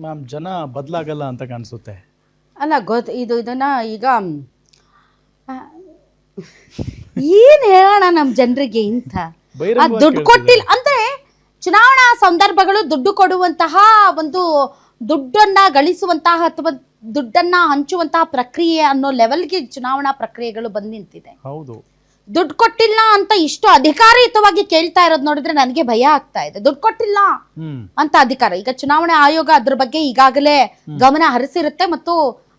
Ma'am ಜನ ಬದಲಾಗಲ್ಲ ಅಂತ ಕಾಣಿಸುತ್ತೆ. ಅಲ್ಲ ಇದನ್ನ ಈಗ ಏನ್ ಹೇಳೋಣ ನಮ್ಮ ಜನರಿಗೆ ಇಂಥ ದುಡ್ಡು ಕೊಟ್ಟಿಲ್ಲ ಅಂದ್ರೆ ಚುನಾವಣಾ ಸಂದರ್ಭಗಳು ದುಡ್ಡು ಕೊಡುವಂತಹ ಒಂದು ದುಡ್ಡನ್ನ ಗಳಿಸುವಂತಹ ಅಥವಾ ದುಡ್ಡನ್ನ ಹಂಚುವಂತಹ ಪ್ರಕ್ರಿಯೆ ಅನ್ನೋ ಲೆವೆಲ್ಗೆ ಚುನಾವಣಾ ಪ್ರಕ್ರಿಯೆಗಳು ಬಂದು ನಿಂತಿದೆ. ಹೌದು, ದುಡ್ಡು ಕೊಟ್ಟಿಲ್ಲ ಅಂತ ಇಷ್ಟು ಅಧಿಕಾರಯುತವಾಗಿ ಕೇಳ್ತಾ ಇರೋದು ನೋಡಿದ್ರೆ ನನಗೆ ಭಯ ಆಗ್ತಾ ಇದೆ. ದುಡ್ಡು ಕೊಟ್ಟಿಲ್ಲ ಅಂತ ಅಧಿಕಾರ, ಈಗ ಚುನಾವಣಾ ಆಯೋಗ ಅದ್ರ ಬಗ್ಗೆ ಈಗಾಗಲೇ ಗಮನ ಹರಿಸಿರುತ್ತೆ ಮತ್ತು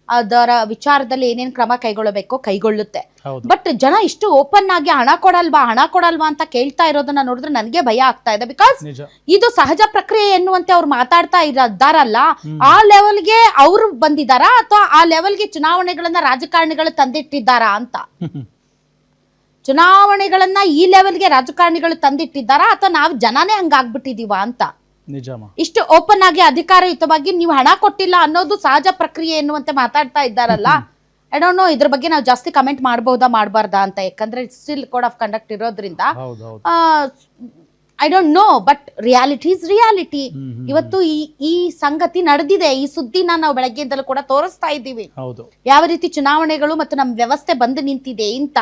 ಅದರ ವಿಚಾರದಲ್ಲಿ ಏನೇನ್ ಕ್ರಮ ಕೈಗೊಳ್ಳಬೇಕೋ ಕೈಗೊಳ್ಳುತ್ತೆ. ಬಟ್ ಜನ ಇಷ್ಟು ಓಪನ್ ಆಗಿ ಹಣ ಕೊಡಲ್ವಾ ಅಂತ ಕೇಳ್ತಾ ಇರೋದನ್ನ ನೋಡಿದ್ರೆ ನನಗೆ ಭಯ ಆಗ್ತಾ ಇದೆ. ಬಿಕಾಸ್ ಇದು ಸಹಜ ಪ್ರಕ್ರಿಯೆ ಎನ್ನುವಂತೆ ಅವ್ರು ಮಾತಾಡ್ತಾ ಇದ್ದಾರಲ್ಲ, ಆ ಲೆವೆಲ್ಗೆ ಅವ್ರು ಬಂದಿದಾರಾ ಅಥವಾ ಆ ಲೆವೆಲ್ಗೆ ಚುನಾವಣೆಗಳನ್ನ ರಾಜಕಾರಣಿಗಳು ತಂದಿಟ್ಟಿದ್ದಾರಾ ಅಂತ. ಚುನಾವಣೆಗಳನ್ನ ಈ ಲೆವೆಲ್ಗೆ ರಾಜಕಾರಣಿಗಳು ತಂದಿಟ್ಟಿದ್ದಾರಾ ಅಥವಾ ನಾವು ಜನನೇ ಹಂಗಾಗ್ಬಿಟ್ಟಿದೀವ ಅಂತ. ಇಷ್ಟು ಓಪನ್ ಆಗಿ ಅಧಿಕಾರಯುತವಾಗಿ ನೀವು ಹಣ ಕೊಟ್ಟಿಲ್ಲ ಅನ್ನೋದು ಸಹಜ ಪ್ರಕ್ರಿಯೆ ಎನ್ನುವಂತೆ ಮಾತಾಡ್ತಾ ಇದ್ದಾರಲ್ಲ. ಐ ಡೋಂಟ್ ನೋ ಇದ್ರ ಬಗ್ಗೆ ನಾವು ಜಾಸ್ತಿ ಕಮೆಂಟ್ ಮಾಡಬಾರ್ದಾ ಅಂತ, ಯಾಕಂದ್ರೆ ಸ್ಟಿಲ್ ಕೋಡ್ ಆಫ್ ಕಂಡಕ್ಟ್ ಇರೋದ್ರಿಂದ I don't know. But reality is reality. ಇವತ್ತು ಈ ಸಂಗತಿ ನಡೆದಿದೆ. ಈ ಸುದ್ದಿನ ನಾವು ಬೆಳಗ್ಗೆಯಿಂದಲೂ ಕೂಡ ತೋರಿಸ್ತಾ ಇದ್ದೀವಿ, ಯಾವ ರೀತಿ ಚುನಾವಣೆಗಳು ಮತ್ತು ನಮ್ಮ ವ್ಯವಸ್ಥೆ ಬಂದು ನಿಂತಿದೆ ಅಂತ.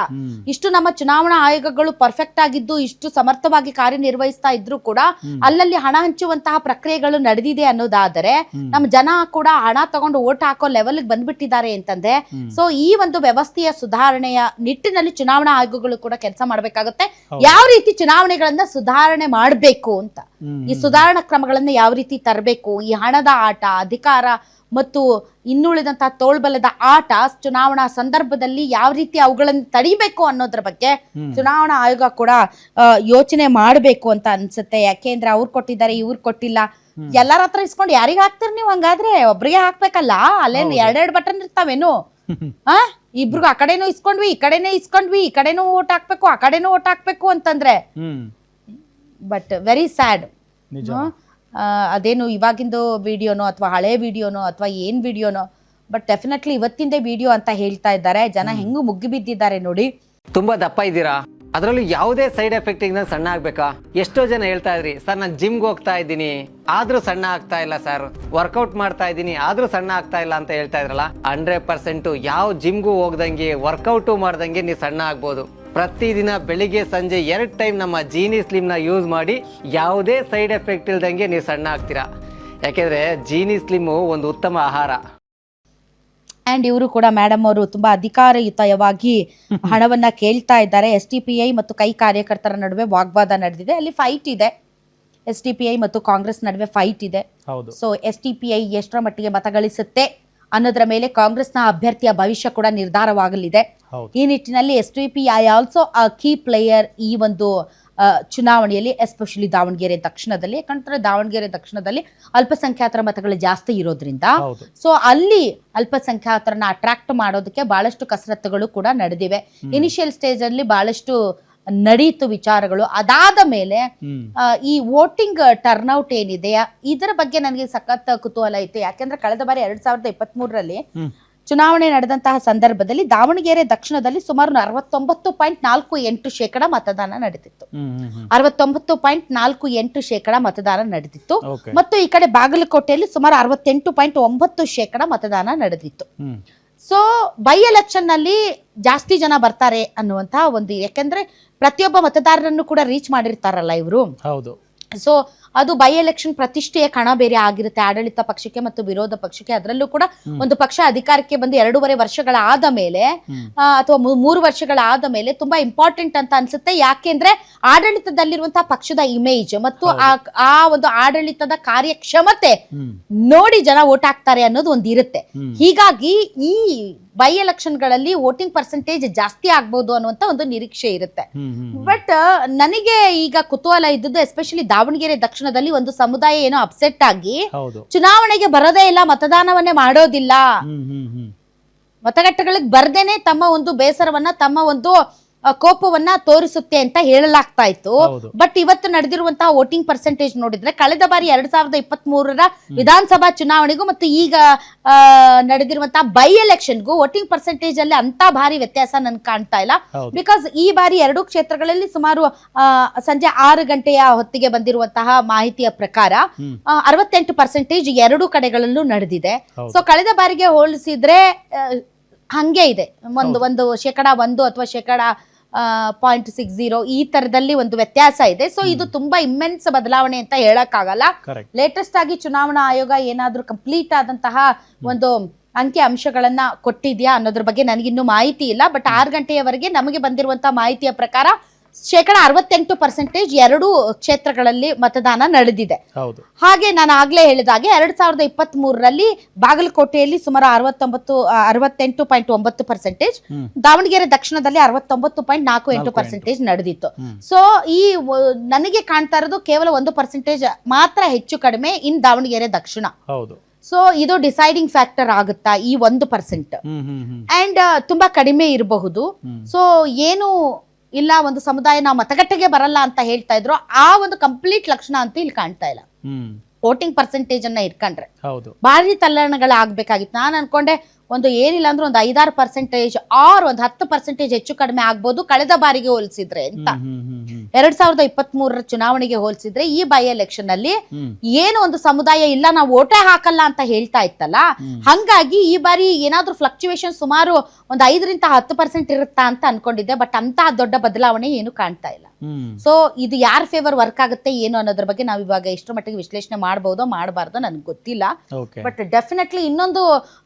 ಇಷ್ಟು ನಮ್ಮ ಚುನಾವಣಾ ಆಯೋಗಗಳು ಪರ್ಫೆಕ್ಟ್ ಆಗಿದ್ದು ಇಷ್ಟು ಸಮರ್ಥವಾಗಿ ಕಾರ್ಯನಿರ್ವಹಿಸ್ತಾ ಇದ್ರು ಕೂಡ ಅಲ್ಲಲ್ಲಿ ಹಣ ಹಂಚುವಂತಹ ಪ್ರಕ್ರಿಯೆಗಳು ನಡೆದಿದೆ ಅನ್ನೋದಾದರೆ ನಮ್ಮ ಜನ ಕೂಡ ಹಣ ತಗೊಂಡು ಓಟ್ ಹಾಕೋ ಲೆವೆಲ್ ಬಂದ್ಬಿಟ್ಟಿದ್ದಾರೆ ಅಂತಂದ್ರೆ, ಸೊ ಈ ಒಂದು ವ್ಯವಸ್ಥೆಯ ಸುಧಾರಣೆಯ ನಿಟ್ಟಿನಲ್ಲಿ ಚುನಾವಣಾ ಆಯೋಗಗಳು ಕೂಡ ಕೆಲಸ ಮಾಡ್ಬೇಕಾಗುತ್ತೆ. ಯಾವ ರೀತಿ ಚುನಾವಣೆಗಳನ್ನ ಸುಧಾರಣೆ ಮಾಡಬೇಕು ಅಂತ, ಈ ಸುಧಾರಣಾ ಕ್ರಮಗಳನ್ನ ಯಾವ ರೀತಿ ತರಬೇಕು, ಈ ಹಣದ ಆಟ, ಅಧಿಕಾರ ಮತ್ತು ಇನ್ನುಳಿದಂತಹ ತೋಳ್ಬಲದ ಆಟ ಚುನಾವಣಾ ಸಂದರ್ಭದಲ್ಲಿ ಯಾವ ರೀತಿ ಅವುಗಳನ್ನು ತಡಿಬೇಕು ಅನ್ನೋದ್ರ ಬಗ್ಗೆ ಚುನಾವಣಾ ಆಯೋಗ ಕೂಡ ಯೋಚನೆ ಮಾಡಬೇಕು ಅಂತ ಅನ್ಸುತ್ತೆ. ಯಾಕೆಂದ್ರೆ ಅವ್ರು ಕೊಟ್ಟಿದ್ದಾರೆ, ಇವ್ರು ಕೊಟ್ಟಿಲ್ಲ, ಎಲ್ಲರ ಹತ್ರ ಇಸ್ಕೊಂಡು ಯಾರಿಗ ಹಾಕ್ತಿರ್ ನೀವು? ಹಂಗಾದ್ರೆ ಒಬ್ರಿಗೆ ಹಾಕ್ಬೇಕಲ್ಲ, ಅಲ್ಲೇನು ಎರಡೆರಡು ಬಟನ್ ಇರ್ತಾವೇನು? ಇಬ್ರಿಗೂ ಆ ಕಡೆನೂ ಇಸ್ಕೊಂಡ್ವಿ, ಈ ಕಡೆನೇ ಇಸ್ಕೊಂಡ್ವಿ, ಈ ಕಡೆನೂ ಓಟ್ ಹಾಕ್ಬೇಕು, ಆ ಕಡೆನೂ ಓಟ್ ಹಾಕ್ಬೇಕು ಅಂತಂದ್ರೆ ಬಟ್ ವೆರಿ ಸ್ಯಾಡ್. ಅದೇನು ಇವಾಗಿಂದು ವಿಡಿಯೋನೋ ಅಥವಾ ಹಳೆ ವಿಡಿಯೋನೋ ಅಥವಾ ಏನ್ ವಿಡಿಯೋನೋ, ಬಟ್ ಡೆಫಿನೆಟ್ಲಿ ಇವತ್ತಿಂದೇ ವಿಡಿಯೋ ಅಂತ ಹೇಳ್ತಾ ಇದ್ದಾರೆ. ಜನ ಹೆಂಗು ಮುಗ್ಗಿ ಬಿದ್ದಿದ್ದಾರೆ ನೋಡಿ. ತುಂಬಾ ದಪ್ಪ ಇದ್ದೀರಾ, ಅದರಲ್ಲೂ ಯಾವುದೇ ಸೈಡ್ ಎಫೆಕ್ಟ್ ಇಂದ ಸಣ್ಣ ಆಗ್ಬೇಕಾ? ಎಷ್ಟೋ ಜನ ಹೇಳ್ತಾ ಇದ್ರಿ, ಸರ್ ನಾನು ಜಿಮ್ಗೆ ಹೋಗ್ತಾ ಇದ್ದೀನಿ ಆದ್ರೂ ಸಣ್ಣ ಆಗ್ತಾ ಇಲ್ಲ ಸರ್, ವರ್ಕೌಟ್ ಮಾಡ್ತಾ ಇದ್ದೀನಿ ಆದ್ರೂ ಸಣ್ಣ ಆಗ್ತಾ ಇಲ್ಲ ಅಂತ ಹೇಳ್ತಾ ಇದ್ರಲ್ಲ. 100% ಯಾವ ಜಿಮ್ಗೂ ಹೋಗ್ದಂಗೆ ವರ್ಕೌಟು ಮಾಡ್ದಂಗೆ ನೀವು ಸಣ್ಣ ಆಗ್ಬೋದು. ಪ್ರತಿದಿನ ಬೆಳಿಗ್ಗೆ ಸಂಜೆ 2 ಟೈಮ್ ನಮ್ಮ ಜೀನಿ ಸ್ಲಿಮ್ ನ ಯೂಸ್ ಮಾಡಿ ಯಾವುದೇ ಸೈಡ್ ಎಫೆಕ್ಟ್ ಇಲ್ದಂಗೆ ನೀವು ಸಣ್ಣ ಆಗ್ತೀರಾ. ಯಾಕೆಂದ್ರೆ ಜೀನಿ ಸ್ಲಿಮ್ ಒಂದು ಉತ್ತಮ ಆಹಾರ. ಅಂಡ್ ಇವರು ಕೂಡ ಮೇಡಮ್ ಅವರು ತುಂಬಾ ಅಧಿಕಾರಯುತವಾಗಿ ಹಣವನ್ನ ಕೇಳ್ತಾ ಇದ್ದಾರೆ. SDPI ಮತ್ತು ಕೈ ಕಾರ್ಯಕರ್ತರ ನಡುವೆ ವಾಗ್ವಾದ ನಡೆದಿದೆ, ಅಲ್ಲಿ ಫೈಟ್ ಇದೆ. SDPI ಮತ್ತು ಕಾಂಗ್ರೆಸ್ ನಡುವೆ ಫೈಟ್ ಇದೆ. ಸೊ SDPI ಎಷ್ಟರ ಮಟ್ಟಿಗೆ ಮತ ಗಳಿಸುತ್ತೆ ಅನ್ನೋದ್ರ ಮೇಲೆ ಕಾಂಗ್ರೆಸ್ನ ಅಭ್ಯರ್ಥಿಯ ಭವಿಷ್ಯ ಕೂಡ ನಿರ್ಧಾರವಾಗಲಿದೆ. ಈ ನಿಟ್ಟಿನಲ್ಲಿ SDPI ಆಲ್ಸೋ ಕೀ ಪ್ಲೇಯರ್ ಈ ಒಂದು ಚುನಾವಣೆಯಲ್ಲಿ, ಎಸ್ಪೆಷಲಿ ದಾವಣಗೆರೆ ದಕ್ಷಿಣದಲ್ಲಿ. ಯಾಕಂದ್ರೆ ದಾವಣಗೆರೆ ದಕ್ಷಿಣದಲ್ಲಿ ಅಲ್ಪಸಂಖ್ಯಾತರ ಮತಗಳು ಜಾಸ್ತಿ ಇರೋದ್ರಿಂದ ಸೊ ಅಲ್ಲಿ ಅಲ್ಪಸಂಖ್ಯಾತರನ್ನ ಅಟ್ರಾಕ್ಟ್ ಮಾಡೋದಕ್ಕೆ ಬಹಳಷ್ಟು ಕಸರತ್ತುಗಳು ಕೂಡ ನಡೆದಿವೆ. ಇನಿಷಿಯಲ್ ಸ್ಟೇಜ್ ಅಲ್ಲಿ ಬಹಳಷ್ಟು ನಡೀತು ವಿಚಾರಗಳು. ಅದಾದ ಮೇಲೆ ಈ ವೋಟಿಂಗ್ ಟರ್ನ್ಔಟ್ ಏನಿದೆ ಇದರ ಬಗ್ಗೆ ನನಗೆ ಸಖತ್ ಕುತೂಹಲ ಇತ್ತು. ಯಾಕೆಂದ್ರೆ ಕಳೆದ ಬಾರಿ 2023ರಲ್ಲಿ ಚುನಾವಣೆ ನಡೆದಂತಹ ಸಂದರ್ಭದಲ್ಲಿ ದಾವಣಗೆರೆ ದಕ್ಷಿಣದಲ್ಲಿ ಸುಮಾರು 69.48% ಮತದಾನ ನಡೆದಿತ್ತು. 69.48% ಮತದಾನ ನಡೆದಿತ್ತು. ಮತ್ತು ಈ ಕಡೆ ಬಾಗಲಕೋಟೆಯಲ್ಲಿ ಸುಮಾರು 68.9% ಮತದಾನ ನಡೆದಿತ್ತು. ಸೊ ಬೈ ಎಲೆಕ್ಷನ್ ನಲ್ಲಿ ಜಾಸ್ತಿ ಜನ ಬರ್ತಾರೆ ಅನ್ನುವಂತಹ ಒಂದು, ಯಾಕೆಂದ್ರೆ ಪ್ರತಿಯೊಬ್ಬ ಮತದಾರರನ್ನು ಕೂಡ ರೀಚ್ ಮಾಡಿರ್ತಾರಲ್ಲ ಇವರು. ಸೊ ಅದು ಬೈ ಎಲೆಕ್ಷನ್ ಪ್ರತಿಷ್ಠೆಯ ಕಣ ಬೇರೆ ಆಗಿರುತ್ತೆ ಆಡಳಿತ ಪಕ್ಷಕ್ಕೆ ಮತ್ತು ವಿರೋಧ ಪಕ್ಷಕ್ಕೆ. ಅದರಲ್ಲೂ ಕೂಡ ಒಂದು ಪಕ್ಷ ಅಧಿಕಾರಕ್ಕೆ ಬಂದು 2.5 ವರ್ಷಗಳಾದ ಮೇಲೆ ಅಥವಾ 3 ವರ್ಷಗಳಾದ ಮೇಲೆ ತುಂಬಾ ಇಂಪಾರ್ಟೆಂಟ್ ಅಂತ ಅನ್ಸುತ್ತೆ. ಯಾಕೆಂದ್ರೆ ಆಡಳಿತದಲ್ಲಿರುವಂತಹ ಪಕ್ಷದ ಇಮೇಜ್ ಮತ್ತು ಆ ಒಂದು ಆಡಳಿತದ ಕಾರ್ಯಕ್ಷಮತೆ ನೋಡಿ ಜನ ವೋಟ್ ಹಾಕ್ತಾರೆ ಅನ್ನೋದು ಒಂದು ಇರುತ್ತೆ. ಹೀಗಾಗಿ ಈ ಬೈ ಎಲೆಕ್ಷನ್ ಗಳಲ್ಲಿ ವೋಟಿಂಗ್ ಪರ್ಸೆಂಟೇಜ್ ಜಾಸ್ತಿ ಆಗ್ಬಹುದು ಅನ್ನುವಂತ ಒಂದು ನಿರೀಕ್ಷೆ ಇರುತ್ತೆ. ಬಟ್ ನನಗೆ ಈಗ ಕುತೂಹಲ ಇದ್ದದ್ದು ಎಸ್ಪೆಷಲಿ ದಾವಣಗೆರೆ ದಕ್ಷಿಣದಲ್ಲಿ ಒಂದು ಸಮುದಾಯ ಏನೋ ಅಪ್ಸೆಟ್ ಆಗಿ ಚುನಾವಣೆಗೆ ಬರೋದೇ ಇಲ್ಲ, ಮತದಾನವನ್ನೇ ಮಾಡೋದಿಲ್ಲ, ಮತಗಟ್ಟೆಗಳಿಗೆ ಬರ್ದೇನೆ ತಮ್ಮ ಒಂದು ಬೇಸರವನ್ನ, ತಮ್ಮ ಒಂದು ಕೋಪವನ್ನ ತೋರಿಸುತ್ತೆ ಅಂತ ಹೇಳಲಾಗ್ತಾ ಇತ್ತು. ಹೌದು. ಬಟ್ ಇವತ್ತು ನಡೆದಿರುವಂತಹ ವೋಟಿಂಗ್ ಪರ್ಸೆಂಟೇಜ್ ನೋಡಿದ್ರೆ ಕಳೆದ ಬಾರಿ 2023 ವಿಧಾನಸಭಾ ಚುನಾವಣೆಗೂ ಮತ್ತು ಈಗ ನಡೆದಿರುವಂತಹ ಬೈ ಎಲೆಕ್ಷನ್ಗೂ ವೋಟಿಂಗ್ ಪರ್ಸೆಂಟೇಜ್ ಅಲ್ಲಿ ಅಂತ ಭಾರಿ ವ್ಯತ್ಯಾಸ ನನ್ಗೆ ಕಾಣ್ತಾ ಇಲ್ಲ. ಹೌದು. ಬಿಕಾಸ್ ಈ ಬಾರಿ 2 ಕ್ಷೇತ್ರಗಳಲ್ಲಿ ಸುಮಾರು ಸಂಜೆ 6 ಗಂಟೆಯ ಹೊತ್ತಿಗೆ ಬಂದಿರುವಂತಹ ಮಾಹಿತಿಯ ಪ್ರಕಾರ 68% 2 ಕಡೆಗಳಲ್ಲೂ ನಡೆದಿದೆ. ಸೊ ಕಳೆದ ಬಾರಿಗೆ ಹೋಲಿಸಿದ್ರೆ ಹಂಗೆ ಇದೆ, ಒಂದು ಶೇಕಡ 1 ಅಥವಾ ಶೇಕಡ 0.60 ಈ ತರದಲ್ಲಿ ಒಂದು ವ್ಯತ್ಯಾಸ ಇದೆ. ಸೊ ಇದು ತುಂಬಾ ಇಮ್ಮೆನ್ಸ್ ಬದಲಾವಣೆ ಅಂತ ಹೇಳಕ್ಕಾಗಲ್ಲ. ಲೇಟೆಸ್ಟ್ ಆಗಿ ಚುನಾವಣಾ ಆಯೋಗ ಏನಾದ್ರೂ ಕಂಪ್ಲೀಟ್ ಆದಂತಹ ಒಂದು ಅಂಕಿ ಅಂಶಗಳನ್ನ ಕೊಟ್ಟಿದ್ಯಾ ಅನ್ನೋದ್ರ ಬಗ್ಗೆ ನನಗಿನ್ನೂ ಮಾಹಿತಿ ಇಲ್ಲ. ಬಟ್ 6 ಗಂಟೆಯವರೆಗೆ ನಮಗೆ ಬಂದಿರುವಂತಹ ಮಾಹಿತಿಯ ಪ್ರಕಾರ ಶೇಕಡ 68% 2 ಕ್ಷೇತ್ರಗಳಲ್ಲಿ ಮತದಾನ ನಡೆದಿದೆ. ಹಾಗೆ ನಾನು ಆಗ್ಲೇ ಹೇಳಿದಾಗೆ 2023 ಬಾಗಲಕೋಟೆಯಲ್ಲಿ ಸುಮಾರು 68.9%, ದಾವಣಗೆರೆ ದಕ್ಷಿಣದಲ್ಲಿ 69.48% ನಡೆದಿತ್ತು. ಸೊ ಈ ನನಗೆ ಕಾಣ್ತಾ ಇರೋದು ಕೇವಲ 1% ಮಾತ್ರ ಹೆಚ್ಚು ಕಡಿಮೆ ಇನ್ ದಾವಣಗೆರೆ ದಕ್ಷಿಣ. ಸೊ ಇದು ಡಿಸೈಡಿಂಗ್ ಫ್ಯಾಕ್ಟರ್ ಆಗುತ್ತಾ ಈ 1%? ಅಂಡ್ ತುಂಬಾ ಕಡಿಮೆ ಇರಬಹುದು. ಸೊ ಏನು ಇಲ್ಲ, ಒಂದು ಸಮುದಾಯ ನಾವು ಮತಗಟ್ಟೆಗೆ ಬರಲ್ಲ ಅಂತ ಹೇಳ್ತಾ ಇದ್ರು, ಆ ಒಂದು ಕಂಪ್ಲೀಟ್ ಲಕ್ಷಣ ಅಂತೂ ಇಲ್ಲಿ ಕಾಣ್ತಾ ಇಲ್ಲ. ವೋಟಿಂಗ್ ಪರ್ಸೆಂಟೇಜ್ ಅನ್ನ ಇಟ್ಕೊಂಡ್ರೆ ಭಾರಿ ತಲ್ಲಣಗಳಾಗಬೇಕಾಗಿತ್ತು. ನಾನು ಅನ್ಕೊಂಡೆ ಒಂದು ಏನಿಲ್ಲ ಅಂದ್ರೆ ಒಂದು 5-6% ಆರ್ ಒಂದು 10% ಹೆಚ್ಚು ಕಡಿಮೆ ಆಗ್ಬೋದು ಕಳೆದ ಬಾರಿಗೆ ಹೋಲಿಸಿದ್ರೆ ಅಂತ. 2023 ಚುನಾವಣೆಗೆ ಹೋಲಿಸಿದ್ರೆ ಈ ಬೈ ಎಲೆಕ್ಷನ್ ಅಲ್ಲಿ ಏನು ಒಂದು ಸಮುದಾಯ ಇಲ್ಲ, ನಾವು ಓಟೇ ಹಾಕಲ್ಲ ಅಂತ ಹೇಳ್ತಾ ಇತ್ತಲ್ಲ, ಹಂಗಾಗಿ ಈ ಬಾರಿ ಏನಾದ್ರೂ ಫ್ಲಕ್ಚುಯೇಷನ್ ಸುಮಾರು ಒಂದು 5-10% ಇರುತ್ತಾ ಅಂತ ಅನ್ಕೊಂಡಿದ್ದೆ. ಬಟ್ ಅಂತ ದೊಡ್ಡ ಬದಲಾವಣೆ ಏನು ಕಾಣ್ತಾ ಇಲ್ಲ. ಸೊ ಇದು ಯಾರ ಫೇವರ್ ವರ್ಕ್ ಆಗುತ್ತೆ ಏನು ಅನ್ನೋದ್ರ ಬಗ್ಗೆ ನಾವು ಇವಾಗ ಎಷ್ಟು ಮಟ್ಟಿಗೆ ವಿಶ್ಲೇಷಣೆ ಮಾಡಬಹುದೋ ಮಾಡಬಾರ್ದೋ ನನಗೆ ಗೊತ್ತಿಲ್ಲ. ಬಟ್ ಡೆಫಿನೆಟ್ಲಿ ಇನ್ನೊಂದು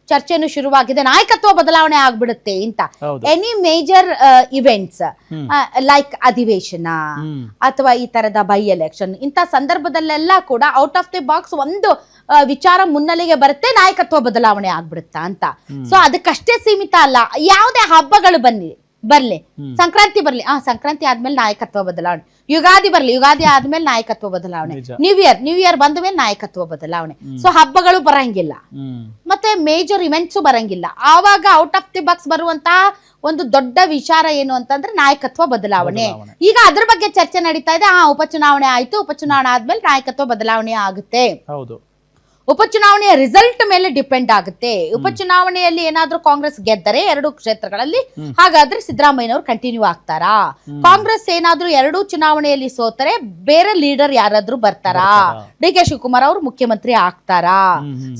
ಚರ್ಚೆನು ಶುರುವಾಗಿದೆ, ನಾಯಕತ್ವ ಬದಲಾವಣೆ ಆಗ್ಬಿಡುತ್ತೆ ಅಂತ. ಎನಿ ಮೇಜರ್ ಇವೆಂಟ್ಸ್ ಲೈಕ್ ಅಧಿವೇಶನ ಅಥವಾ ಈ ತರದ ಬೈ ಎಲೆಕ್ಷನ್ ಇಂಥ ಸಂದರ್ಭದಲ್ಲೆಲ್ಲ ಕೂಡ ಔಟ್ ಆಫ್ ದಿ ಬಾಕ್ಸ್ ಒಂದು ವಿಚಾರ ಮುನ್ನೆಲೆಗೆ ಬರುತ್ತೆ, ನಾಯಕತ್ವ ಬದಲಾವಣೆ ಆಗ್ಬಿಡುತ್ತಾ ಅಂತ. ಸೊ ಅದಕ್ಕಷ್ಟೇ ಸೀಮಿತ ಅಲ್ಲ, ಯಾವುದೇ ಹಬ್ಬಗಳು ಬರ್ಲಿ, ಸಂಕ್ರಾಂತಿ ಬರ್ಲಿ, ಸಂಕ್ರಾಂತಿ ಆದ್ಮೇಲೆ ನಾಯಕತ್ವ ಬದಲಾವಣೆ, ಯುಗಾದಿ ಬರ್ಲಿ, ಯುಗಾದಿ ಆದ್ಮೇಲೆ ನಾಯಕತ್ವ ಬದಲಾವಣೆ, ನ್ಯೂ ಇಯರ್ ಬಂದ ಮೇಲೆ ನಾಯಕತ್ವ ಬದಲಾವಣೆ. ಸೊ ಹಬ್ಬಗಳು ಬರಂಗಿಲ್ಲ, ಮತ್ತೆ ಮೇಜರ್ ಇವೆಂಟ್ಸ್ ಬರಂಗಿಲ್ಲ. ಆವಾಗ ಔಟ್ ಆಫ್ ದಿ ಬಾಕ್ಸ್ ಬರುವಂತಹ ಒಂದು ದೊಡ್ಡ ವಿಚಾರ ಏನು ಅಂತಂದ್ರೆ ನಾಯಕತ್ವ ಬದಲಾವಣೆ. ಈಗ ಅದ್ರ ಬಗ್ಗೆ ಚರ್ಚೆ ನಡೀತಾ ಇದೆ. ಉಪಚುನಾವಣೆ ಆಯ್ತು, ಉಪಚುನಾವಣೆ ಆದ್ಮೇಲೆ ನಾಯಕತ್ವ ಬದಲಾವಣೆ ಆಗುತ್ತೆ. ಉಪಚುನಾವಣೆಯ ರಿಸಲ್ಟ್ ಮೇಲೆ ಡಿಪೆಂಡ್ ಆಗುತ್ತೆ. ಉಪಚುನಾವಣೆಯಲ್ಲಿ ಏನಾದ್ರೂ ಕಾಂಗ್ರೆಸ್ ಗೆದ್ದರೆ 2 ಕ್ಷೇತ್ರಗಳಲ್ಲಿ, ಹಾಗಾದ್ರೆ ಸಿದ್ದರಾಮಯ್ಯನವರು ಕಂಟಿನ್ಯೂ ಆಗ್ತಾರಾ? ಕಾಂಗ್ರೆಸ್ ಏನಾದ್ರೂ 2 ಚುನಾವಣೆಯಲ್ಲಿ ಸೋತರೆ ಬೇರೆ ಲೀಡರ್ ಯಾರಾದ್ರೂ ಬರ್ತಾರಾ? ಡಿ ಕೆ ಶಿವಕುಮಾರ್ ಅವರು ಮುಖ್ಯಮಂತ್ರಿ ಆಗ್ತಾರಾ?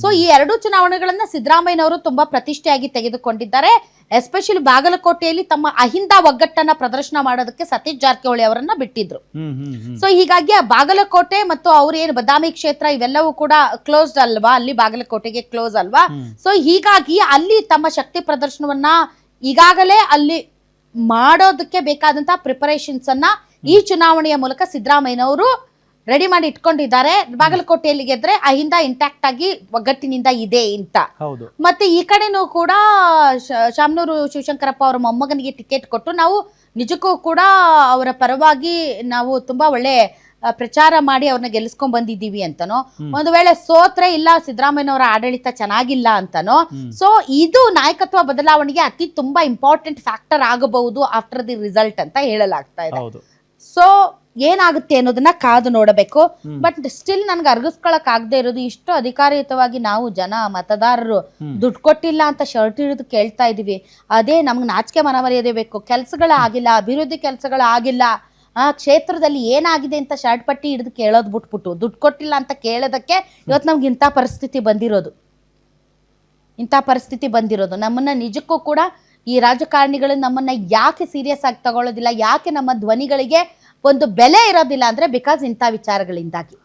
ಸೊ ಈ 2 ಚುನಾವಣೆಗಳನ್ನ ಸಿದ್ದರಾಮಯ್ಯನವರು ತುಂಬಾ ಪ್ರತಿಷ್ಠೆಯಾಗಿ ತೆಗೆದುಕೊಂಡಿದ್ದಾರೆ. ಎಸ್ಪೆಷಲಿ ಬಾಗಲಕೋಟೆಯಲ್ಲಿ ತಮ್ಮ ಅಹಿಂದ ಒಗ್ಗಟ್ಟನ್ನ ಪ್ರದರ್ಶನ ಮಾಡೋದಕ್ಕೆ ಸತೀಶ್ ಜಾರಕಿಹೊಳಿ ಅವರನ್ನ ಬಿಟ್ಟಿದ್ರು. ಸೊ ಹೀಗಾಗಿ ಆ ಬಾಗಲಕೋಟೆ ಮತ್ತು ಅವ್ರ ಏನು ಬದಾಮಿ ಕ್ಷೇತ್ರ ಇವೆಲ್ಲವೂ ಕೂಡ ಕ್ಲೋಸ್ಡ್ ಅಲ್ವಾ, ಅಲ್ಲಿ ಬಾಗಲಕೋಟೆಗೆ ಕ್ಲೋಸ್ ಅಲ್ವಾ. ಸೊ ಹೀಗಾಗಿ ಅಲ್ಲಿ ತಮ್ಮ ಶಕ್ತಿ ಪ್ರದರ್ಶನವನ್ನ ಈಗಾಗಲೇ ಅಲ್ಲಿ ಮಾಡೋದಕ್ಕೆ ಬೇಕಾದಂತಹ ಪ್ರಿಪರೇಷನ್ಸ್ ಅನ್ನ ಈ ಚುನಾವಣೆಯ ಮೂಲಕ ಸಿದ್ದರಾಮಯ್ಯನವರು ರೆಡಿ ಮಾಡಿ ಇಟ್ಕೊಂಡಿದ್ದಾರೆ. ಬಾಗಲಕೋಟೆಯಲ್ಲಿ ಗೆದ್ರೆ ಅಹಿಂದ ಇಂಟ್ಯಾಕ್ಟ್ ಆಗಿ ಒಗ್ಗಟ್ಟಿನಿಂದ ಇದೆ ಅಂತ. ಮತ್ತೆ ಈ ಕಡೆನೂ ಕೂಡ ಶಾಮನೂರು ಶಿವಶಂಕರಪ್ಪ ಅವರ ಮೊಮ್ಮಗನಿಗೆ ಟಿಕೆಟ್ ಕೊಟ್ಟು ನಾವು ನಿಜಕ್ಕೂ ಕೂಡ ಅವರ ಪರವಾಗಿ ನಾವು ತುಂಬಾ ಒಳ್ಳೆ ಪ್ರಚಾರ ಮಾಡಿ ಅವ್ರನ್ನ ಗೆಲ್ಲಿಸ್ಕೊಂಡ್ ಬಂದಿದ್ದೀವಿ ಅಂತನೋ, ಒಂದು ವೇಳೆ ಸೋತ್ರೆ ಇಲ್ಲ ಸಿದ್ದರಾಮಯ್ಯನವರ ಆಡಳಿತ ಚೆನ್ನಾಗಿಲ್ಲ ಅಂತನೋ. ಸೊ ಇದು ನಾಯಕತ್ವ ಬದಲಾವಣೆಗೆ ಅತಿ ತುಂಬಾ ಇಂಪಾರ್ಟೆಂಟ್ ಫ್ಯಾಕ್ಟರ್ ಆಗಬಹುದು ಆಫ್ಟರ್ ದಿ ರಿಸಲ್ಟ್ ಅಂತ ಹೇಳಲಾಗ್ತಾ ಇದೆ. ಸೊ ಏನಾಗುತ್ತೆ ಅನ್ನೋದನ್ನ ಕಾದು ನೋಡಬೇಕು. ಬಟ್ ಸ್ಟಿಲ್ ನನ್ಗೆ ಅರ್ಗಿಸ್ಕೊಳಕ್ ಆಗದೆ ಇರೋದು, ಇಷ್ಟು ಅಧಿಕಾರಯುತವಾಗಿ ನಾವು ಮತದಾರರು ದುಡ್ಡು ಕೊಟ್ಟಿಲ್ಲ ಅಂತ ಶರ್ಟ್ ಹಿಡಿದು ಕೇಳ್ತಾ ಇದೀವಿ. ಅದೇ ನಮ್ಗೆ ನಾಚಿಕೆ ಮನಮರ್ಯಾದೆ ಬೇಕು. ಕೆಲ್ಸಗಳಾಗಿಲ್ಲ, ಅಭಿವೃದ್ಧಿ ಕೆಲಸಗಳಾಗಿಲ್ಲ, ಕ್ಷೇತ್ರದಲ್ಲಿ ಏನಾಗಿದೆ ಅಂತ ಶರ್ಟ್ ಪಟ್ಟಿ ಹಿಡಿದು ಕೇಳೋದು ಬಿಟ್ಬಿಟ್ಟು ದುಡ್ಡು ಕೊಟ್ಟಿಲ್ಲ ಅಂತ ಕೇಳೋದಕ್ಕೆ ಇವತ್ತು ನಮ್ಗೆ ಇಂಥ ಪರಿಸ್ಥಿತಿ ಬಂದಿರೋದು. ನಮ್ಮನ್ನ ನಿಜಕ್ಕೂ ಕೂಡ ಈ ರಾಜಕಾರಣಿಗಳು ನಮ್ಮನ್ನ ಯಾಕೆ ಸೀರಿಯಸ್ ಆಗಿ ತಗೊಳ್ಳೋದಿಲ್ಲ, ಯಾಕೆ ನಮ್ಮ ಧ್ವನಿಗಳಿಗೆ ಒಂದು ಬೆಲೆ ಇರೋದಿಲ್ಲ ಅಂದ್ರೆ ಬಿಕಾಸ್ ಇಂಥ ವಿಚಾರಗಳಿಂದಾಗಿ.